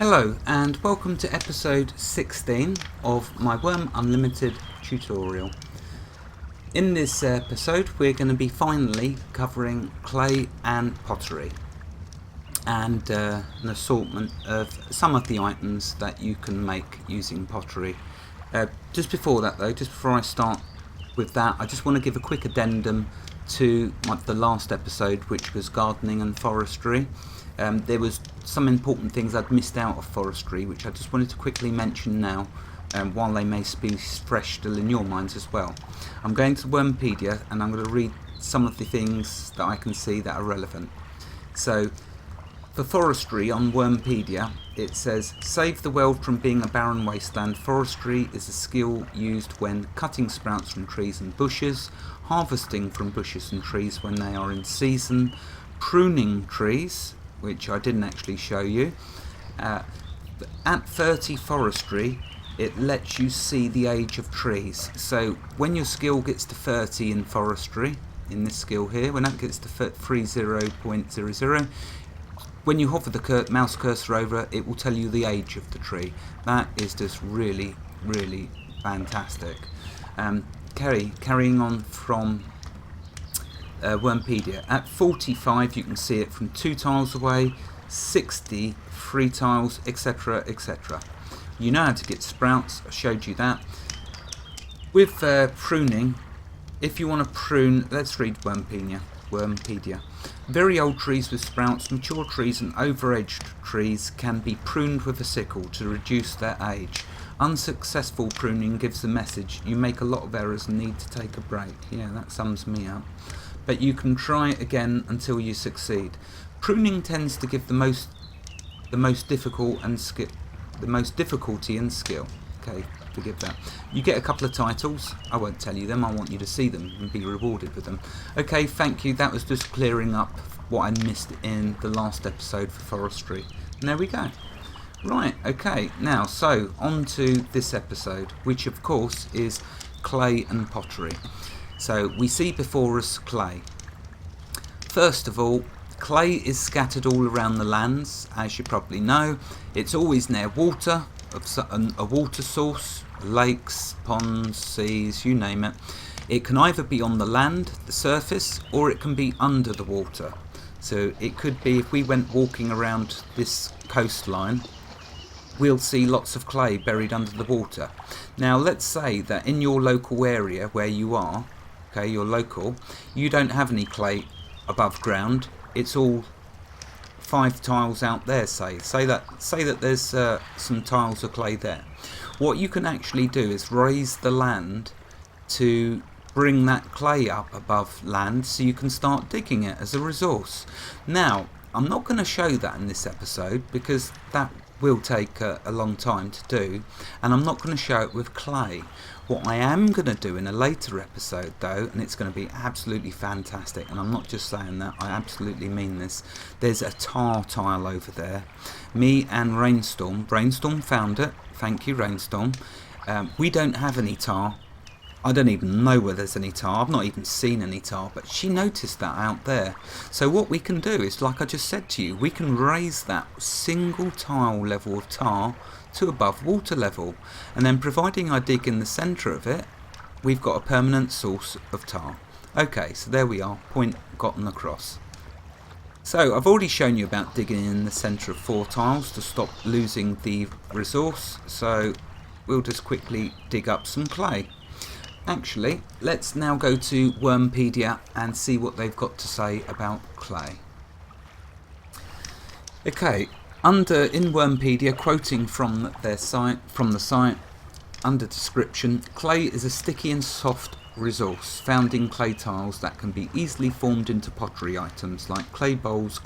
Hello and welcome to episode 16 of my Wurm Unlimited tutorial. In this episode we're going to be finally covering clay and pottery and an assortment of some of the items that you can make using pottery. Just before that though, just before I start with that, I just want to give a quick addendum to the last episode, which was gardening and forestry. There was some important things I'd missed out of forestry, which I just wanted to quickly mention now, while they may be fresh still in your minds as well. I'm going to Wurmpedia and I'm going to read some of the things that I can see that are relevant. So, for forestry on Wurmpedia, it says, save the world from being a barren wasteland. Forestry is a skill used when cutting sprouts from trees and bushes, harvesting from bushes and trees when they are in season, pruning trees, which I didn't actually show you. At 30 forestry, it lets you see the age of trees. So when your skill gets to 30 in forestry, in this skill here, when that gets to 30.00, when you hover the mouse cursor over, it will tell you the age of the tree. That is just really, really fantastic. Carrying on from Wurmpedia. At 45 you can see it from 2 tiles away, 60, 3 tiles, etc, etc. You know how to get sprouts, I showed you that. With pruning, if you want to prune, let's read Wurmpedia. Very old trees with sprouts, mature trees and over-aged trees can be pruned with a sickle to reduce their age. Unsuccessful pruning gives the message, you make a lot of errors and need to take a break. Yeah, that sums me up. But you can try again until you succeed. Pruning tends to give the most difficulty and skill. Okay, forgive that. You get a couple of titles. I won't tell you them. I want you to see them and be rewarded with them. Okay, thank you. That was just clearing up what I missed in the last episode for forestry. And there we go. Right. Okay. Now, so on to this episode, which of course is clay and pottery. So we see before us clay. First of all, clay is scattered all around the lands, as you probably know. It's always near water, a water source, lakes, ponds, seas, you name it. It can either be on the land, the surface, or it can be under the water. So it could be, if we went walking around this coastline, we'll see lots of clay buried under the water. Now let's say that in your local area where you are, okay, you're local, you don't have any clay above ground. It's all 5 tiles out there, say that there's some tiles of clay there. What you can actually do is raise the land to bring that clay up above land so you can start digging it as a resource. Now, I'm not going to show that in this episode because that will take a long time to do, and I'm not going to show it with clay. What I am going to do in a later episode though, and it's going to be absolutely fantastic, and I'm not just saying that, I absolutely mean this, there's a tar tile over there. Me and Rainstorm found it, thank you Rainstorm. We don't have any tar. I don't even know where there's any tar. I've not even seen any tar, but she noticed that out there. So what we can do is, like I just said to you, we can raise that single tile level of tar to above water level. And then providing I dig in the centre of it, we've got a permanent source of tar. Okay, so there we are, point gotten across. So I've already shown you about digging in the centre of 4 tiles to stop losing the resource. So we'll just quickly dig up some clay. Actually, let's now go to Wurmpedia and see what they've got to say about clay. Okay, in Wurmpedia, quoting from the site, under description, clay is a sticky and soft resource found in clay tiles that can be easily formed into pottery items like clay bowls,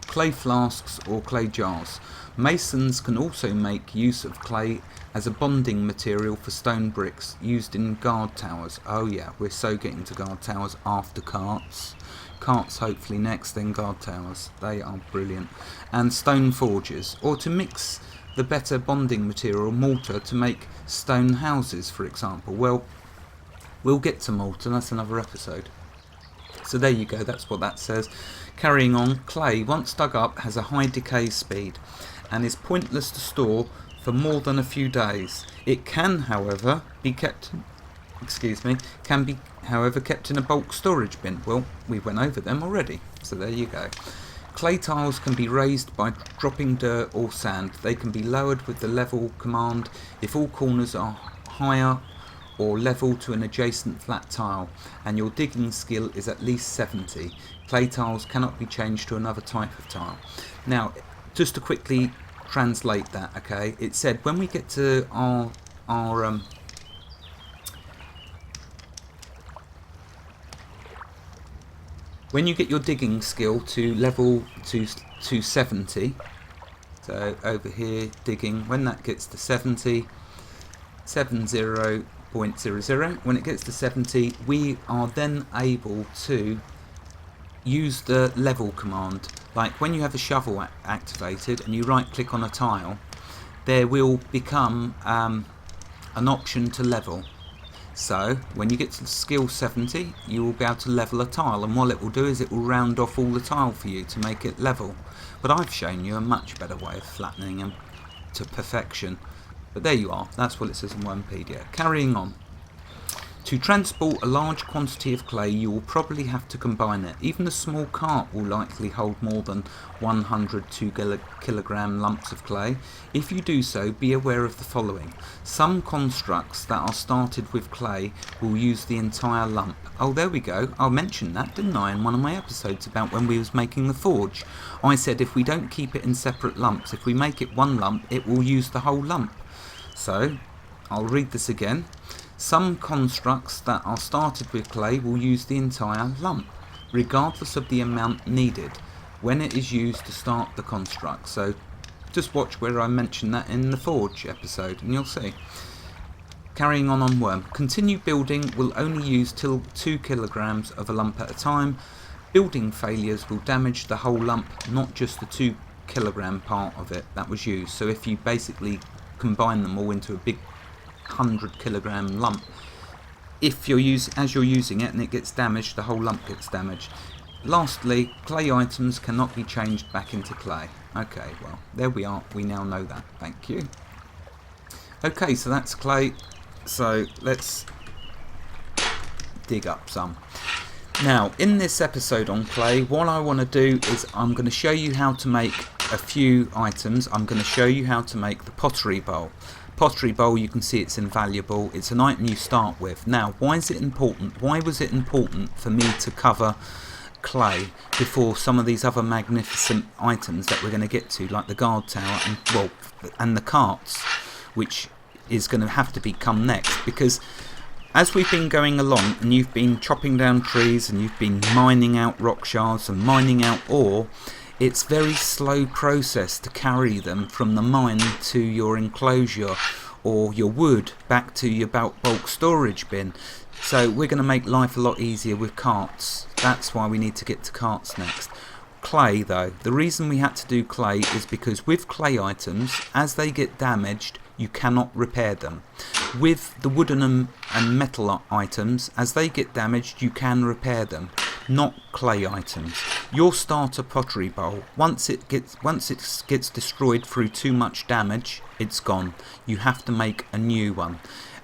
clay flasks or clay jars. Masons can also make use of clay as a bonding material for stone bricks used in guard towers. Oh yeah, we're so getting to guard towers after carts. Carts hopefully next, then guard towers. They are brilliant. And stone forges, or to mix the better bonding material mortar to make stone houses, for example. Well, we'll get to mortar, that's another episode. So there you go, that's what that says. Carrying on, clay, once dug up, has a high decay speed and is pointless to store for more than a few days. It can, however, be kept kept in a bulk storage bin. Well, we went over them already, so there you go. Clay tiles can be raised by dropping dirt or sand. They can be lowered with the level command if all corners are higher or level to an adjacent flat tile and your digging skill is at least 70. Clay tiles cannot be changed to another type of tile. Now, just to quickly translate that, okay, it said when we get to our when you get your digging skill to level to 70, so over here digging, when that gets to 70.00, when it gets to 70, we are then able to use the level command. Like when you have a shovel activated and you right click on a tile, there will become an option to level. So when you get to skill 70, you will be able to level a tile, and what it will do is it will round off all the tile for you to make it level. But I've shown you a much better way of flattening them to perfection. But there you are, that's what it says in Wurmpedia. Carrying on. To transport a large quantity of clay, you will probably have to combine it. Even a small cart will likely hold more than 100 2-kilogram lumps of clay. If you do so, be aware of the following. Some constructs that are started with clay will use the entire lump. Oh, there we go. I mentioned that, didn't I, in one of my episodes about when we was making the forge. I said if we don't keep it in separate lumps, if we make it one lump, it will use the whole lump. So, I'll read this again. Some constructs that are started with clay will use the entire lump, regardless of the amount needed, when it is used to start the construct. So just watch where I mentioned that in the forge episode and you'll see. Carrying on Worm. Continue building will only use till 2 kilograms of a lump at a time. Building failures will damage the whole lump, not just the 2 kilogram part of it that was used. So if you basically combine them all into a big 100 kilogram lump, if you're using it and it gets damaged, the whole lump gets damaged. Lastly, clay items cannot be changed back into clay. Okay, well, there we are, we now know that. Thank you. Okay, so that's clay, so let's dig up some. Now, in this episode on clay, what I want to do is I'm going to show you how to make a few items. I'm going to show you how to make the Pottery Bowl. Pottery Bowl, you can see it's invaluable. It's an item you start with. Now, why is it important? Why was it important for me to cover clay before some of these other magnificent items that we're going to get to, like the guard tower and the carts, which is going to have to come next? Because as we've been going along and you've been chopping down trees and you've been mining out rock shards and mining out ore, it's a very slow process to carry them from the mine to your enclosure or your wood back to your bulk storage bin. So we're going to make life a lot easier with carts. That's why we need to get to carts next. Clay though, the reason we had to do clay is because with clay items, as they get damaged, you cannot repair them. With the wooden and metal items, as they get damaged, you can repair them. Not clay items. Your starter pottery bowl, once it gets destroyed through too much damage, it's gone. You have to make a new one,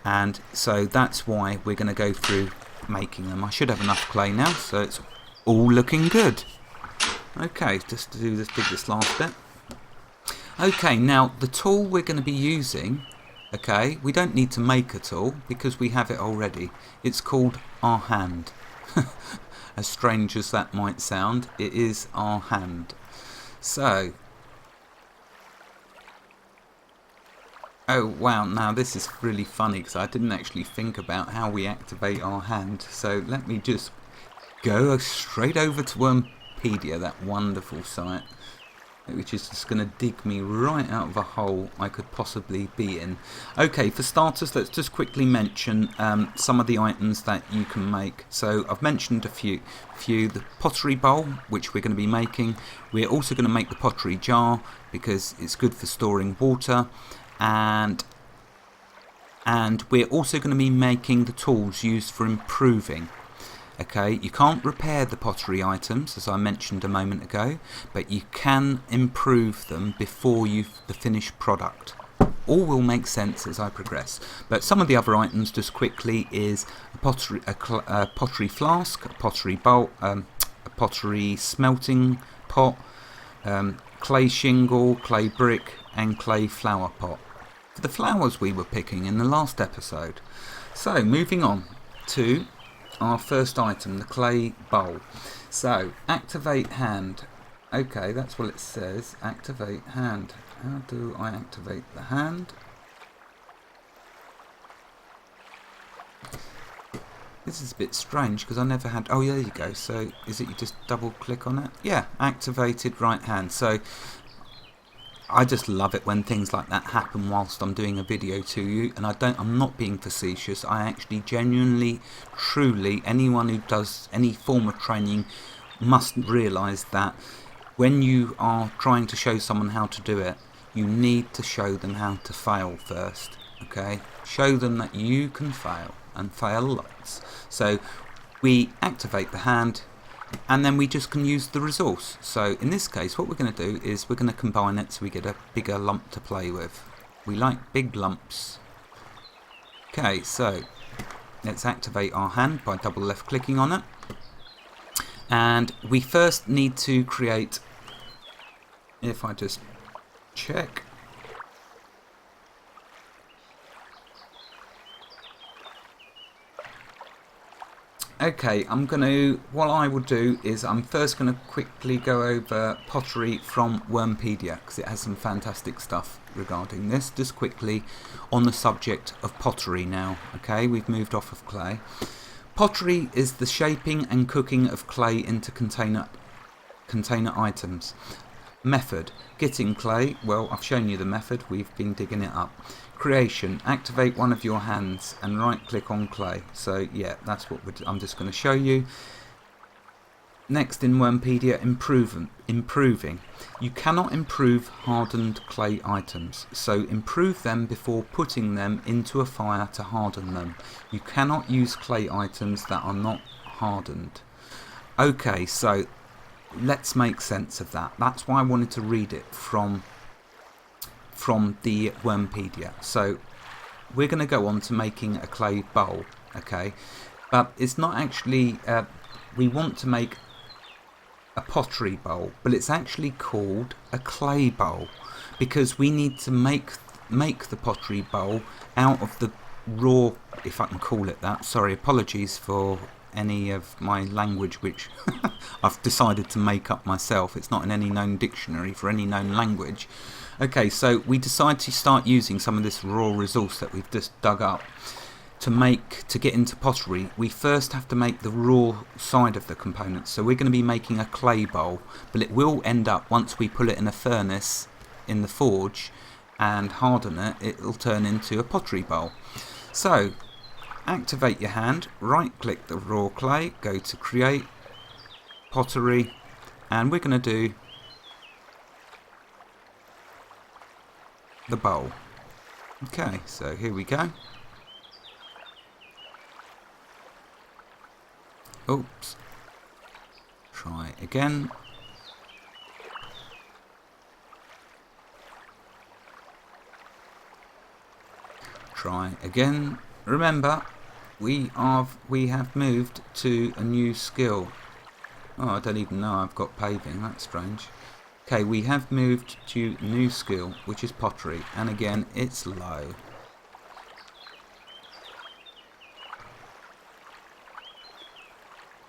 and so that's why we're going to go through making them. I should have enough clay now, so it's all looking good. Okay, just to do this last bit. Okay, now the tool we're going to be using, okay, we don't need to make a tool because we have it already. It's called our hand. As strange as that might sound, it is our hand. So, oh wow, now this is really funny because I didn't actually think about how we activate our hand. So let me just go straight over to Wurmpedia, that wonderful site, which is just going to dig me right out of a hole I could possibly be in. Okay, for starters, let's just quickly mention some of the items that you can make. So I've mentioned a few. The Pottery Bowl, which we're going to be making. We're also going to make the Pottery Jar because it's good for storing water, and we're also going to be making the tools used for improving. Okay, you can't repair the pottery items, as I mentioned a moment ago, but you can improve them before you've the finished product. All will make sense as I progress. But some of the other items, just quickly, is a pottery flask, a pottery bowl, a pottery smelting pot, clay shingle, clay brick, and clay flower pot. For the flowers we were picking in the last episode. So moving on to our first item, the clay bowl. So activate hand. Okay, that's what it says. Activate hand. How do I activate the hand? This is a bit strange because I never had... Oh, yeah, there you go. So is it you just double click on it? Yeah, activated right hand. So I just love it when things like that happen whilst I'm doing a video to you, and I'm not being facetious. I actually genuinely, truly, anyone who does any form of training must realise that when you are trying to show someone how to do it, you need to show them how to fail first. Okay, show them that you can fail and fail lots. So we activate the hand, and then we just can use the resource. So in this case, what we're going to do is we're going to combine it so we get a bigger lump to play with. We like big lumps. Okay, so let's activate our hand by double left clicking on it. And we first need to create, if I just check, okay, what I will do is I'm first going to quickly go over pottery from Wurmpedia, because it has some fantastic stuff regarding this. Just quickly on the subject of pottery now. Okay, we've moved off of clay. Pottery is the shaping and cooking of clay into container items. Method: getting clay. Well, I've shown you the method. We've been digging it up. Creation: activate one of your hands and right click on clay. So yeah, that's what I'm just going to show you. Next in Wurmpedia, improving. You cannot improve hardened clay items, so improve them before putting them into a fire to harden them. You cannot use clay items that are not hardened. Okay, so let's make sense of that. That's why I wanted to read it from the Wurmpedia. So we're going to go on to making a clay bowl, okay? But it's not actually, we want to make a pottery bowl, but it's actually called a clay bowl because we need to make the pottery bowl out of the raw, if I can call it that. Sorry, apologies for any of my language which I've decided to make up myself. It's not in any known dictionary for any known language. Okay, so we decide to start using some of this raw resource that we've just dug up to get into pottery. We first have to make the raw side of the components. So we're going to be making a clay bowl, but it will end up, once we put it in a furnace in the forge and harden it, it'll turn into a pottery bowl. So activate your hand, right click the raw clay, go to create, pottery, and we're going to do the bowl. Okay, so here we go. Oops. Try again. Try again. Remember, we have moved to a new skill. Oh, I don't even know I've got paving. That's strange. Okay, we have moved to new skill, which is pottery, and again it's low.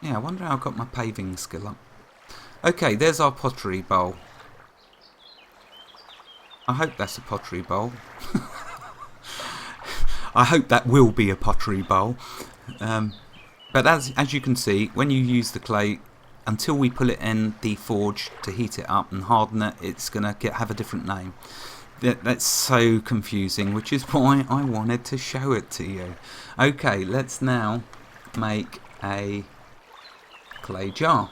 Yeah, I wonder how I got my paving skill up. Okay, there's our pottery bowl. I hope that's a pottery bowl. I hope that will be a pottery bowl. But as you can see, when you use the clay, until we put it in the forge to heat it up and harden it, it's going to have a different name. That's so confusing, which is why I wanted to show it to you. Okay, let's now make a clay jar,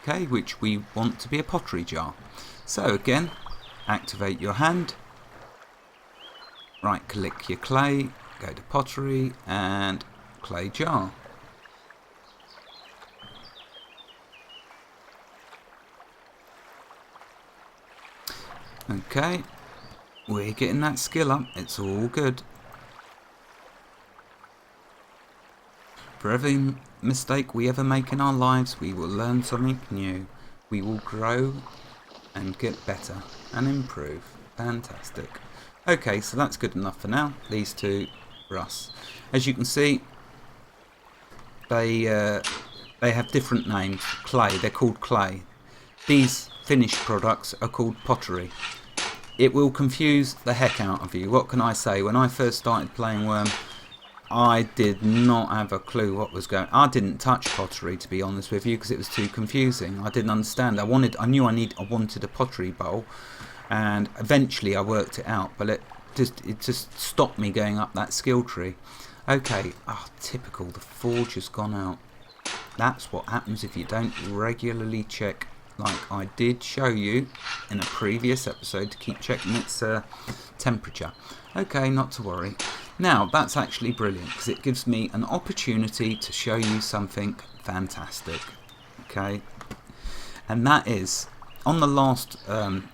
okay, which we want to be a pottery jar. So again, activate your hand, right click your clay, go to pottery and clay jar. Okay, we're getting that skill up. It's all good. For every mistake we ever make in our lives, we will learn something new. We will grow and get better and improve. Fantastic. Okay, so that's good enough for now. These two for us. As you can see, they have different names. Clay, they're called clay. These finished products are called pottery. It will confuse the heck out of you. What can I say? When I first started playing Wurm, I did not have a clue what was going on. I didn't touch pottery, to be honest with you, because it was too confusing. I didn't understand. I wanted a pottery bowl, and eventually I worked it out, but it just stopped me going up that skill tree. Okay, typical, the forge has gone out. That's what happens if you don't regularly check, like I did show you in a previous episode, to keep checking its temperature. Okay, not to worry. Now, that's actually brilliant, because it gives me an opportunity to show you something fantastic. Okay, and that is, on the last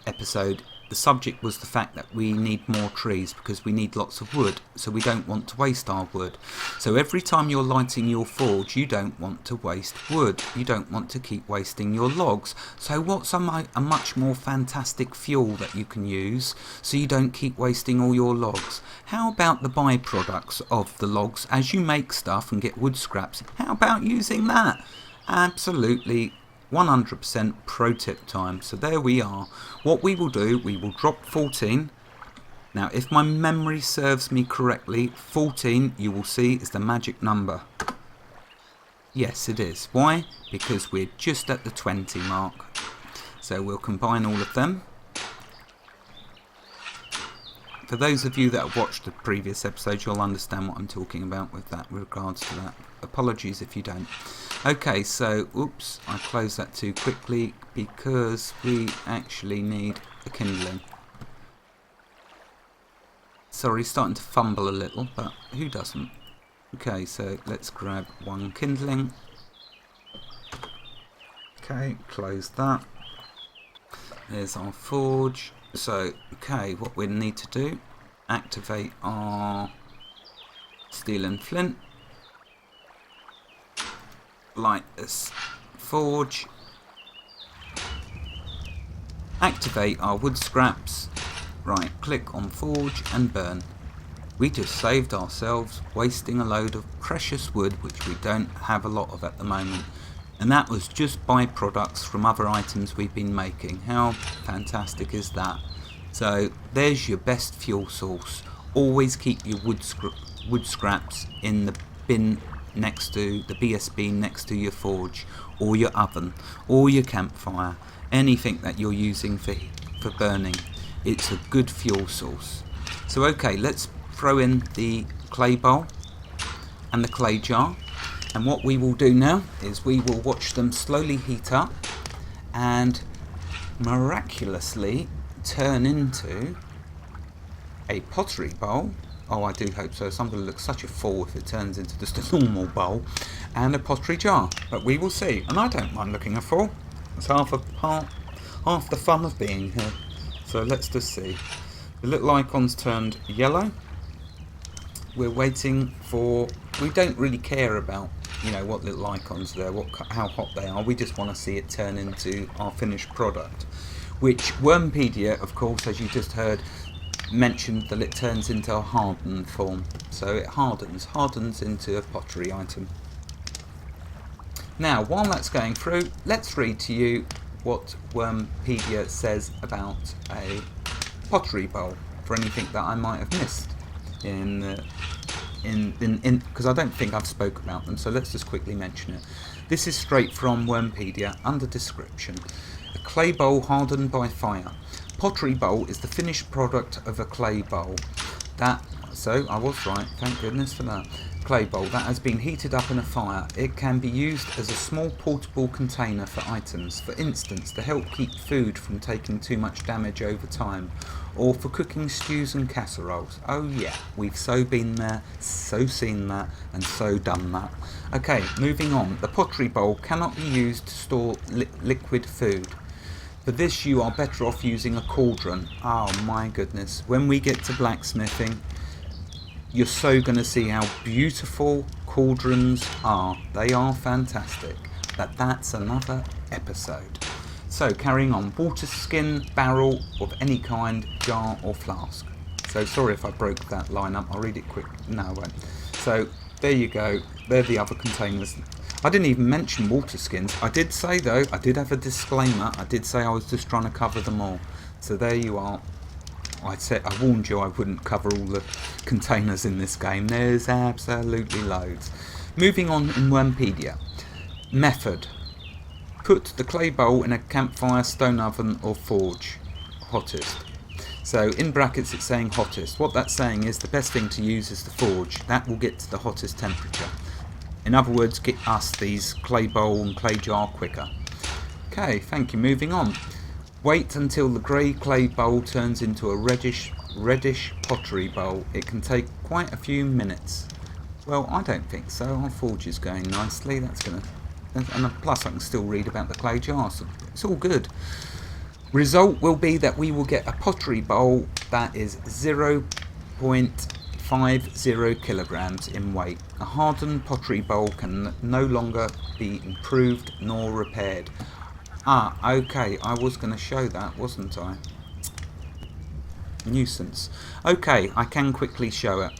episode, the subject was the fact that we need more trees because we need lots of wood, so we don't want to waste our wood. So every time you're lighting your forge, you don't want to waste wood. You don't want to keep wasting your logs. So what's a much more fantastic fuel that you can use so you don't keep wasting all your logs? How about the byproducts of the logs as you make stuff and get wood scraps? How about using that? Absolutely 100% pro tip time. So there we are. What we will do, we will drop 14. Now if my memory serves me correctly, 14 you will see is the magic number. Yes, it is. Why? Because we're just at the 20 mark. So we'll combine all of them. For those of you that have watched the previous episodes, you'll understand what I'm talking about with that, regards to that. Apologies if you don't. Okay, so, oops, I closed that too quickly because we actually need a kindling. Sorry, starting to fumble a little, but who doesn't? Okay, so let's grab one kindling. Okay, close that. There's our forge. So, okay, what we need to do, activate our steel and flint. Light this forge. Activate our wood scraps. Right, click on forge and burn. We just saved ourselves wasting a load of precious wood, which we don't have a lot of at the moment. And that was just byproducts from other items we've been making. How fantastic is that? So there's your best fuel source. Always keep your wood scraps in the bin next to the BSB, next to your forge or your oven or your campfire. Anything that you're using for burning, it's a good fuel source. So okay, let's throw in the clay bowl and the clay jar. And what we will do now is we will watch them slowly heat up and miraculously turn into a pottery bowl. Oh, I do hope so. So I'm going to look such a fool if it turns into just a normal bowl, and a pottery jar. But we will see. And I don't mind looking a fool. It's half the fun of being here. So let's just see. The little icon's turned yellow. We're waiting for... We don't really care about, what little icons there, how hot they are. We just want to see it turn into our finished product. Which Wurmpedia, of course, as you just heard, mentioned that it turns into a hardened form. So it hardens into a pottery item. Now, while that's going through, let's read to you what Wurmpedia says about a pottery bowl, for anything that I might have missed because I don't think I've spoke about them, so let's just quickly mention it. This is straight from Wurmpedia under description. A clay bowl hardened by fire. Pottery bowl is the finished product of a clay bowl. So I was right, thank goodness for that. Clay bowl that has been heated up in a fire. It can be used as a small portable container for items, for instance to help keep food from taking too much damage over time, or for cooking stews and casseroles. Oh yeah, we've so been there, so seen that, and so done that. Okay, moving on. The pottery bowl cannot be used to store liquid food. For this you are better off using a cauldron. Oh my goodness, when we get to blacksmithing, you're so going to see how beautiful cauldrons are. They are fantastic, but that's another episode. So carrying on, water skin, barrel of any kind, jar or flask. So sorry if I broke that line up, I'll read it quick. No, I won't. So there you go, they're the other containers. I didn't even mention water skins. I did say though, I did have a disclaimer, I did say I was just trying to cover them all. So there you are. I warned you I wouldn't cover all the containers in this game. There's absolutely loads. Moving on in Wurmpedia. Method. Put the clay bowl in a campfire, stone oven or forge. Hottest. So in brackets it's saying hottest. What that's saying is the best thing to use is the forge. That will get to the hottest temperature. In other words, get us these clay bowl and clay jar quicker. Okay, thank you. Moving on. Wait until the grey clay bowl turns into a reddish pottery bowl. It can take quite a few minutes. Well, I don't think so. Our forge is going nicely. That's gonna, and plus I can still read about the clay jar, so it's all good. Result will be that we will get a pottery bowl that is 0.50 kilograms in weight. A hardened pottery bowl can no longer be improved nor repaired. Ah, okay, I was going to show that, wasn't I? Nuisance. Okay, I can quickly show it.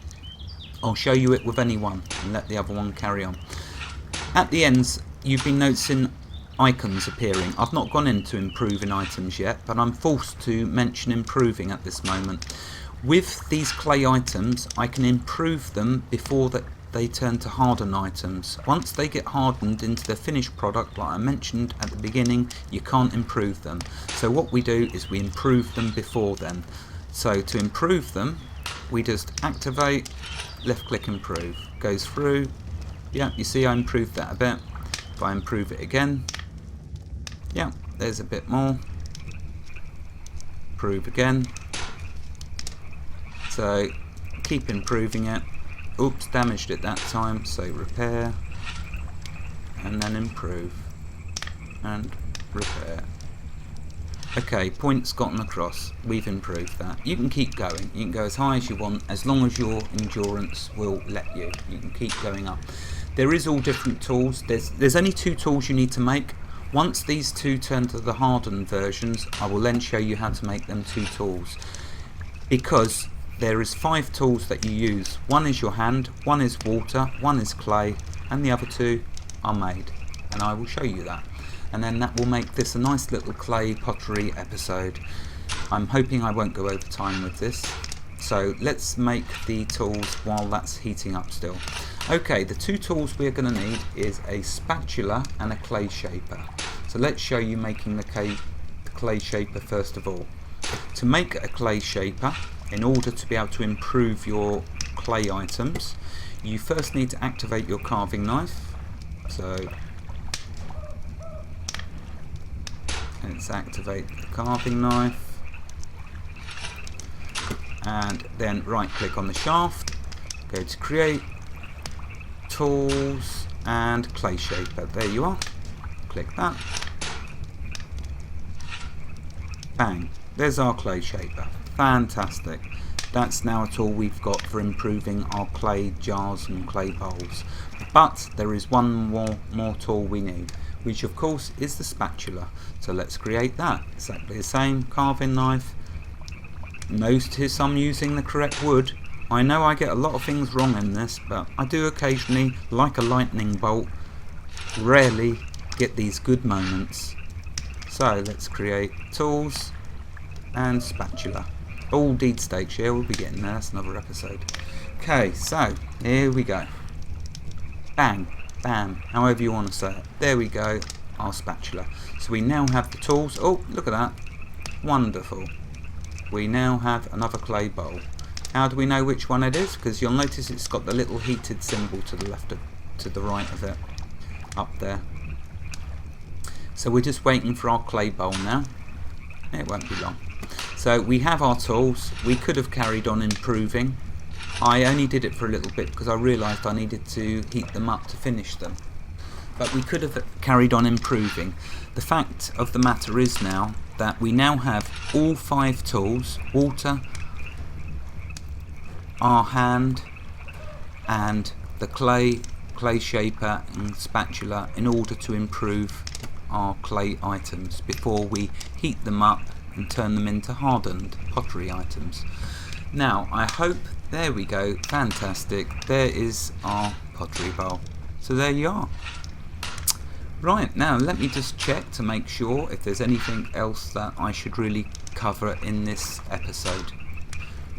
I'll show you it with any one and let the other one carry on. At the ends, you've been noticing icons appearing. I've not gone into improving items yet, but I'm forced to mention improving at this moment. With these clay items, I can improve them before they turn to hardened items. Once they get hardened into the finished product, like I mentioned at the beginning, you can't improve them. So what we do is we improve them before then. So to improve them, we just activate, left click improve. Goes through. Yeah, you see I improved that a bit. If I improve it again, yeah, there's a bit more. Improve again. So keep improving it. Oops, damaged it that time, so repair and then improve and repair. Okay, points gotten across. We've improved that. You can keep going. You can go as high as you want, as long as your endurance will let you. You can keep going up. There is all different tools. There's only 2 tools you need to make. Once these 2 turn to the hardened versions, I will then show you how to make them 2 tools. Because there is 5 tools that you use. One is your hand, one is water, one is clay, and the other 2 are made. And I will show you that. And then that will make this a nice little clay pottery episode. I'm hoping I won't go over time with this. So let's make the tools while that's heating up still. Okay, the 2 tools we're going to need is a spatula and a clay shaper. So let's show you making the clay shaper first of all. To make a clay shaper, in order to be able to improve your clay items, you first need to activate your carving knife. So let's activate the carving knife and then right click on the shaft, go to create, tools and clay shaper. There you are. Click that. Bang. There's our clay shaper. Fantastic. That's now a tool we've got for improving our clay jars and clay bowls. But there is one more tool we need, which of course is the spatula. So let's create that. Exactly the same, carving knife. Notice I'm using the correct wood. I know I get a lot of things wrong in this, but I do occasionally, like a lightning bolt, rarely get these good moments. So let's create tools and spatula. All deed stakes, yeah, we'll be getting there, that's another episode. Okay, so here we go. Bang, bam, however you want to say it. There we go, our spatula. So we now have the tools. Oh, look at that. Wonderful. We now have another clay bowl. How do we know which one it is? Because you'll notice it's got the little heated symbol to the left of, to the right of it, up there. So we're just waiting for our clay bowl now. It won't be long. So we have our tools. We could have carried on improving. I only did it for a little bit because I realised I needed to heat them up to finish them. but we could have carried on improving. The fact of the matter is now that we now have all 5 tools: water, our hand, and the clay shaper and spatula, in order to improve our clay items before we heat them up and turn them into hardened pottery items. Now I hope, there we go, fantastic, there is our pottery bowl. So there you are. Right, now let me just check to make sure if there's anything else that I should really cover in this episode.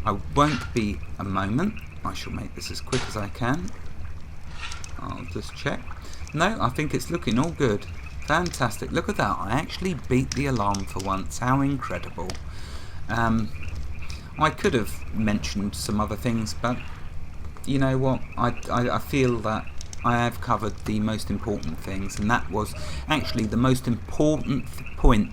I won't be a moment, I shall make this as quick as I can. I'll just check. No, I think it's looking all good. Fantastic, look at that, I actually beat the alarm for once, how incredible. I could have mentioned some other things, but you know what, I feel that I have covered the most important things, and that was actually the most important point.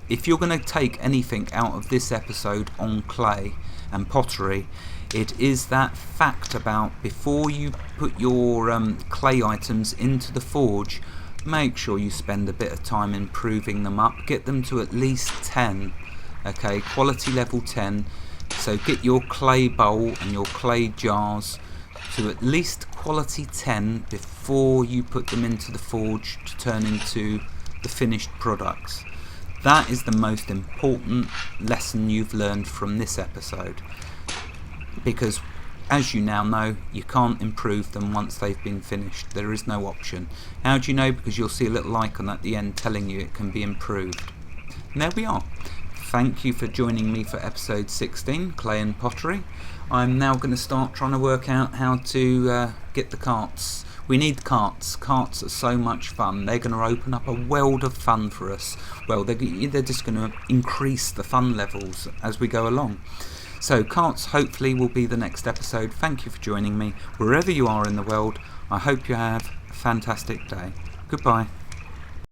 If you're going to take anything out of this episode on clay and pottery, it is that fact about, before you put your clay items into the forge, make sure you spend a bit of time improving them up. Get them to at least 10, okay, quality level 10. So get your clay bowl and your clay jars to at least quality 10 before you put them into the forge to turn into the finished products. That is the most important lesson you've learned from this episode, because as you now know, you can't improve them once they've been finished. There is no option. How do you know? Because you'll see a little icon at the end telling you it can be improved. And there we are. Thank you for joining me for episode 16, Clay and Pottery. I'm now going to start trying to work out how to get the carts. We need carts. Carts are so much fun. They're going to open up a world of fun for us. Well, they're just going to increase the fun levels as we go along. So carts hopefully will be the next episode. Thank you for joining me. Wherever you are in the world, I hope you have a fantastic day. Goodbye.